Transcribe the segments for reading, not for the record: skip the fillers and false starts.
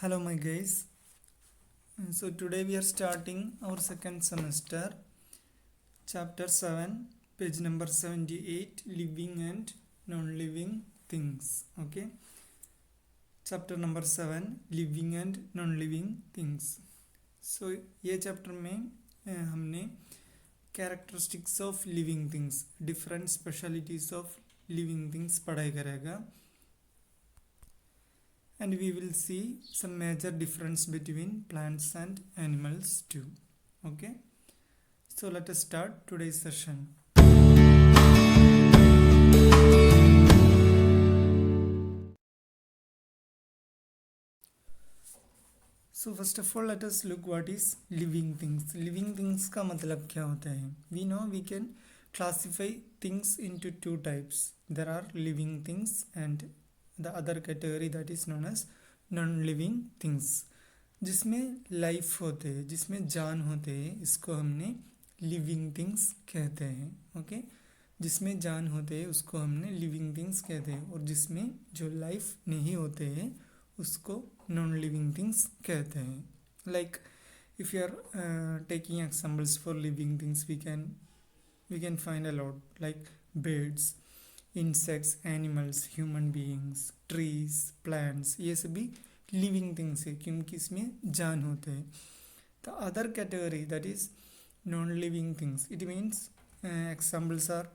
Hello, my guys. So, today we are starting our second semester, chapter 7, page number 78, living and non living things. Okay, chapter number 7, living and non living things. So, ये chapter में हमने characteristics of living things, different specialities of living things पढ़ाई करेगा. And we will see some major difference between plants and animals too. Okay, so let us start today's session. So first of all, let us look what is living things. Living things का मतलब क्या होता है? We know we can classify things into two types. There are living things and the other category that is known as non-living things. जिसमें life होते हैं, जिसमें जान होते हैं, इसको हमने लिविंग थिंग्स कहते हैं. ओके, जिसमें जान होते हैं उसको हमने लिविंग थिंग्स कहते हैं, और जिसमें जो लाइफ नहीं होते हैं उसको नॉन लिविंग थिंग्स कहते हैं. Like if you are taking examples for living things, we can find a lot like birds, insects, animals, human beings, trees, plants, ये सभी लिविंग थिंग्स है क्योंकि इसमें जान होते हैं. The other category that is non living things, it means examples are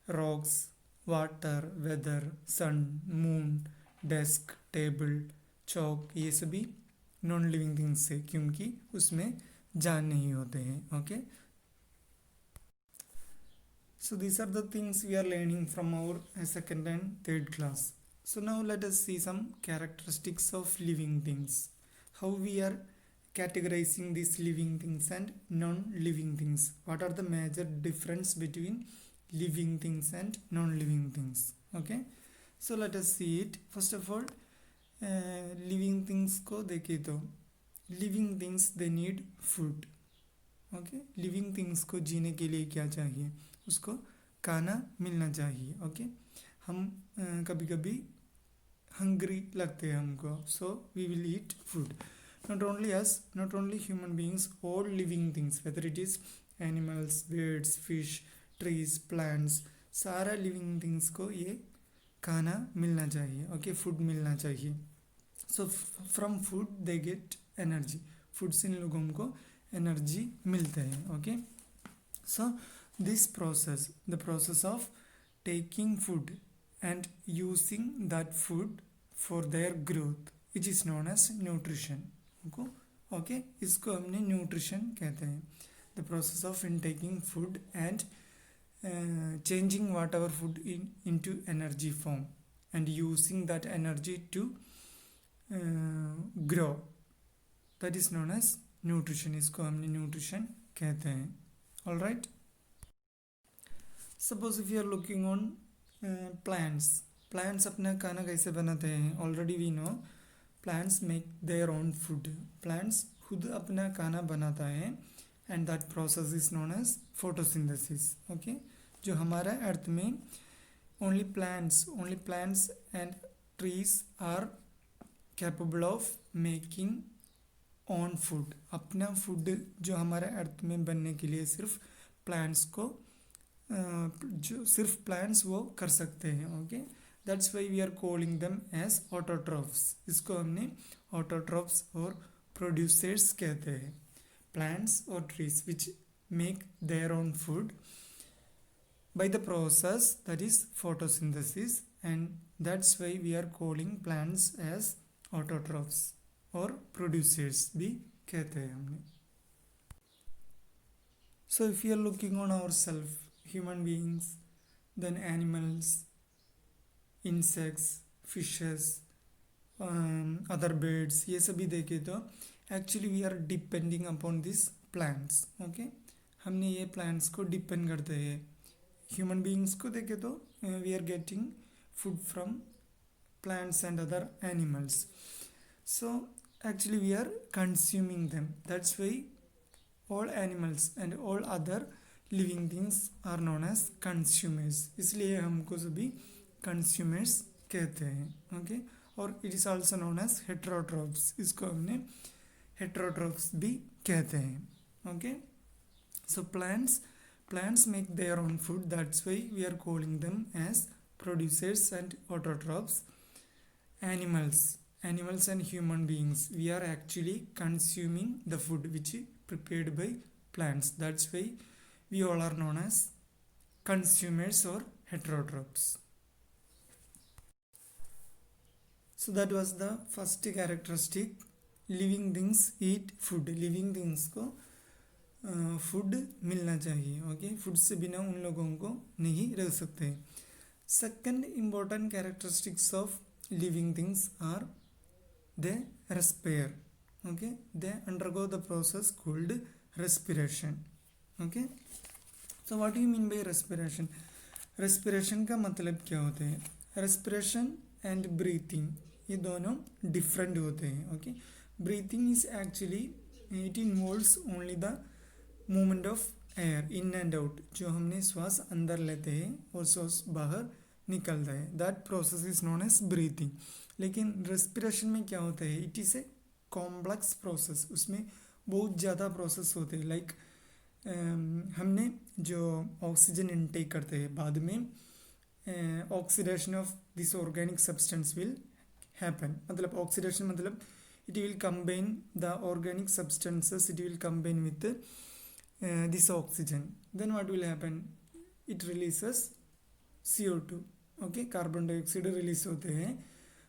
rocks, water, weather, sun, moon, desk, table, chalk, ये सभी नॉन लिविंग थिंग्स है क्योंकि उसमें जान नहीं होते हैं. Okay, so these are the things we are learning from our second and third class. So now let us see some characteristics of living things, how we are categorizing these living things and non-living things, what are the major difference between living things and non-living things. Okay, so let us see it. First of all, living things को देखें तो living things they need food. Okay, living things को जीने के लिए क्या चाहिए? उसको खाना मिलना चाहिए. ओके, हम कभी कभी हंग्री लगते हैं हमको, so we will eat food. Not only us, not only human beings, all living things, whether it is animals, birds, fish, trees, plants, सारा लिविंग थिंग्स को ये खाना मिलना चाहिए. ओके, फूड मिलना चाहिए. So from food they get energy. Food से इन लोगों को एनर्जी मिलते हैं. Okay, so this process, the process of taking food and using that food for their growth, it is known as nutrition. Okay, इसको हमने न्यूट्रिशन कहते हैं. The process of in taking food and changing whatever food into energy form and using that energy to grow, that is known as nutrition. इसको हमने nutrition कहते हैं. All right, suppose if you are looking on plants. Plants अपना खाना कैसे बनाते हैं? Already we know plants make their own food. Plants खुद अपना खाना बनाता है and that process is known as photosynthesis. Okay, जो हमारा अर्थ में only plants and trees are capable of making own food. अपना फूड जो हमारे अर्थ में बनने के लिए सिर्फ प्लांट्स को जो सिर्फ प्लांट्स वो कर सकते हैं. Okay, that's why we are calling them as autotrophs. इसको हमने ऑटोट्रॉफ्स और प्रोड्यूसर्स कहते हैं. प्लांट्स और trees which make their own food by the process that is photosynthesis, and that's why we are calling plants as autotrophs और producers भी कहते हैं हमने. So if we are looking on ourselves, human beings, then animals, insects, fishes, other birds, ये सभी देखें तो actually we are depending upon these plants. Okay, हमने ये plants को depend करते हैं. ह्यूमन बीइंग्स को देखें तो we are getting food from plants and other animals. So actually we are consuming them. That's why all animals and all other living things are known as consumers. इसलिए हमको सभी consumers कहते हैं. Okay, और it is also known as heterotrophs, इसको हमने heterotrophs भी कहते हैं। Okay, so plants make their own food, that's why we are calling them as producers and autotrophs. Animals and human beings, we are actually consuming the food which is prepared by plants, that's why we all are known as consumers or heterotrophs. So that was the first characteristic. Living things eat food, living things को food मिलना चाहिए। Okay, food से बिना उन लोगों को नहीं रह सकते। Second important characteristics of living things are they respire. Okay, they undergo the process called respiration. Okay, so what you mean by respiration? Respiration का मतलब क्या होता है? रेस्पिरेशन एंड ब्रीथिंग ये दोनों डिफरेंट होते हैं। Okay, breathing is actually it involves only the movement of air in and out, जो हमने श्वास अंदर लेते हैं और श्वास बाहर निकलता है, that process is known as breathing. लेकिन रेस्पिरेशन में क्या होता है? It is a complex process, उसमें बहुत ज़्यादा प्रोसेस होते हैं। लाइक हमने जो ऑक्सीजन इनटेक करते हैं, बाद में oxidation of this organic substance will happen. मतलब ऑक्सीडेशन मतलब it will combine the organic substances, it will combine with this oxygen, then what will happen? It releases CO2. okay, carbon dioxide release होते हैं,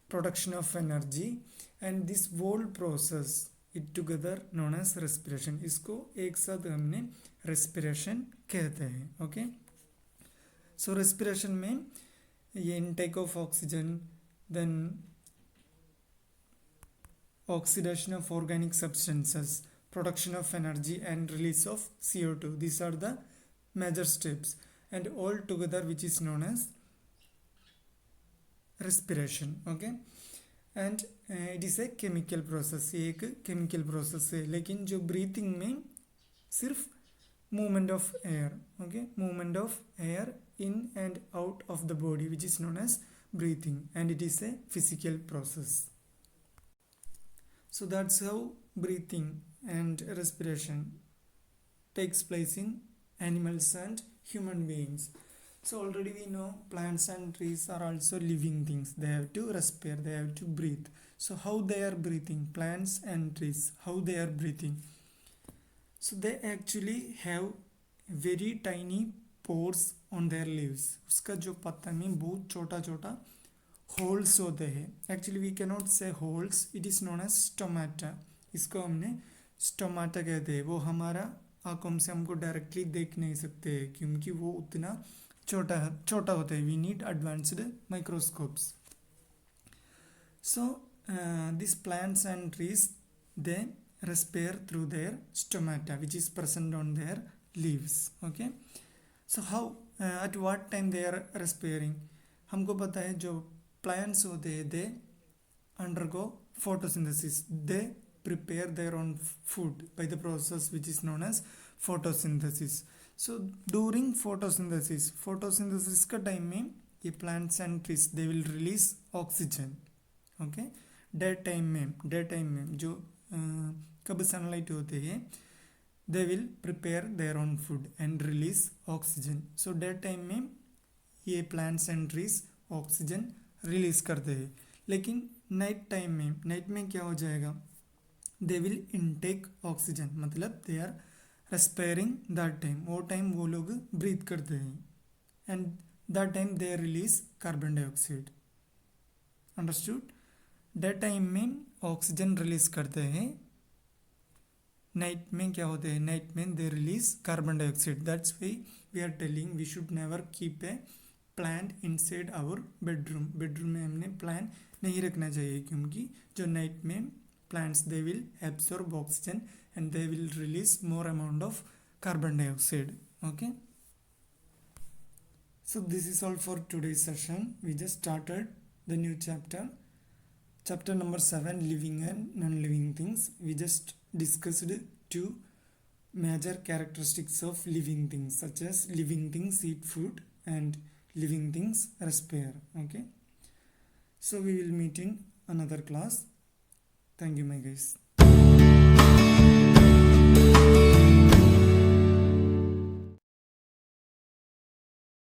production of energy, and this whole process it together known as respiration, इसको एक साथ हमने respiration कहते हैं। okay, so respiration में ये intake of oxygen, then oxidation of organic substances, production of energy, and release of CO2. These are the major steps, and all together which is known as respiration. Okay, and it is a chemical process, ये एक chemical process है। लेकिन जो breathing में सिर्फ movement of air, okay, movement of air in and out of the body which is known as breathing, and it is a physical process. So that's how breathing and respiration takes place in animals and human beings. So already we know plants and trees are also living things. They have to respire, they have to breathe. So how they are breathing? Plants and trees, how they are breathing? So they actually have very tiny pores on their leaves. उसका जो पत्ता में बहुत छोटा छोटा holes होते हैं। Actually we can not say holes, it is known as stomata, इसको हमने स्टोमाटा कहते हैं। वो हमारा आंखों से हमको डायरेक्टली देख नहीं सकते हैं क्योंकि वो उतना छोटा होता है। We need advanced microscopes. So this plants and trees they respire through their stomata which is present on their leaves. Okay, so how at what time they are respiring? हमको पता है जो plants होते हैं they undergo photosynthesis, they prepare their own food by the process which is known as photosynthesis. So during photosynthesis का time में ये plants and trees they will release oxygen. okay, day time में जो कब sunlight होते हैं they will prepare their own food and release oxygen. So day time में ये plants and trees oxygen release करते हैं। लेकिन नाइट में क्या हो जाएगा? दे विल इनटेक ऑक्सीजन, मतलब they are respiring that time, वो टाइम वो लोग ब्रीथ करते हैं, and that time they release carbon dioxide. Understood? Day time में ऑक्सीजन रिलीज करते हैं, नाइट में क्या होते हैं? नाइट में they release carbon dioxide. That's why we are telling we should never keep a plant inside our bedroom में हमने प्लांट नहीं रखना चाहिए क्योंकि जो नाइट में plants they will absorb oxygen and they will release more amount of carbon dioxide. Okay, so this is all for today's session. We just started the new chapter number 7, living and non-living things. We just discussed 2 major characteristics of living things, such as living things eat food and living things respire. Okay, so we will meet in another class. Thank you, my guys.